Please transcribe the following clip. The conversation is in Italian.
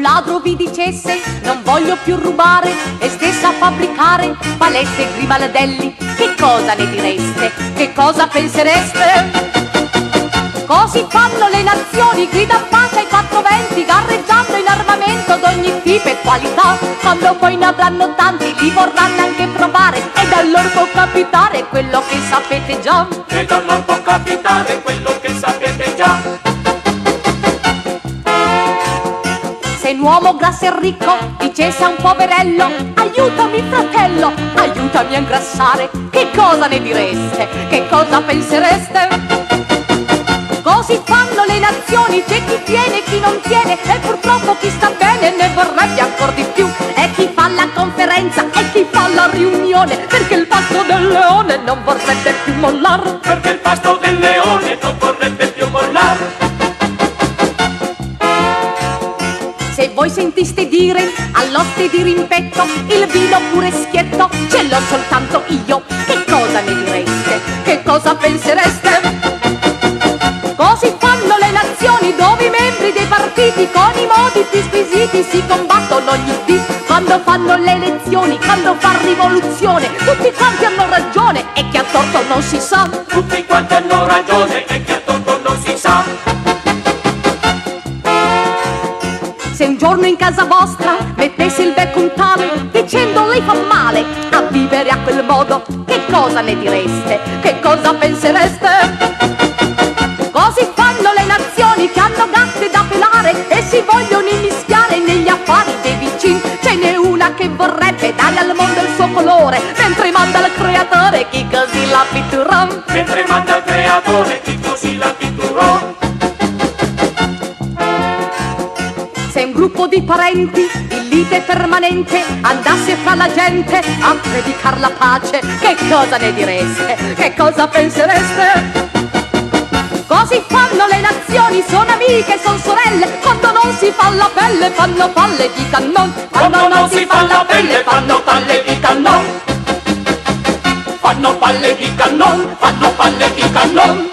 ladro vi dicesse non voglio più rubare e stesse a fabbricare palette e grimaldelli, che cosa ne direste? Che cosa pensereste? Così fanno le nazioni, grida pace ai quattro venti, garreggiando in armamento d'ogni tipo e qualità. Quando poi ne avranno tanti, li vorranno anche provare, e da loro può capitare quello che sapete già. E da loro può capitare quello che sapete già. Se un uomo grasso e ricco dicesse a un poverello aiutami fratello, aiutami a ingrassare, che cosa ne direste? Che cosa pensereste? Così fanno le nazioni, c'è chi tiene e chi non tiene, e purtroppo chi sta bene ne vorrebbe ancor di più. E chi fa la conferenza e chi fa la riunione, perché il pasto del leone non vorrebbe più mollar. Perché il pasto del leone non vorrebbe più mollar. Se voi sentiste dire all'oste di rimpetto il vino pure schietto ce l'ho soltanto io, che cosa ne direste? Che cosa pensereste? Così fanno le nazioni dove i membri dei partiti con i modi più squisiti si combattono ogni dì. Quando fanno le elezioni, quando fa rivoluzione, tutti quanti hanno ragione e chi ha torto non si sa. Tutti quanti hanno ragione e chi ha torto non si sa. Se un giorno in casa vostra mettesse il becco un tale dicendo lei fa male a vivere a quel modo, che cosa ne direste? Che cosa pensereste? Così fanno le nazioni che hanno gatte da pelare e si vogliono immischiare negli affari dei vicini. Ce n'è una che vorrebbe dare al mondo il suo colore, mentre manda al creatore chi così la pitturò. Mentre manda al creatore chi così la pitturò. Se un gruppo di parenti in lite permanente andasse fra la gente a predicar la pace, che cosa ne direste? Che cosa pensereste? Così fanno le nazioni, sono amiche, son sorelle, quando non si fa la pelle fanno palle di cannon. Quando non si fa la pelle fanno palle di cannon. Fanno palle di cannon, fanno palle di cannon.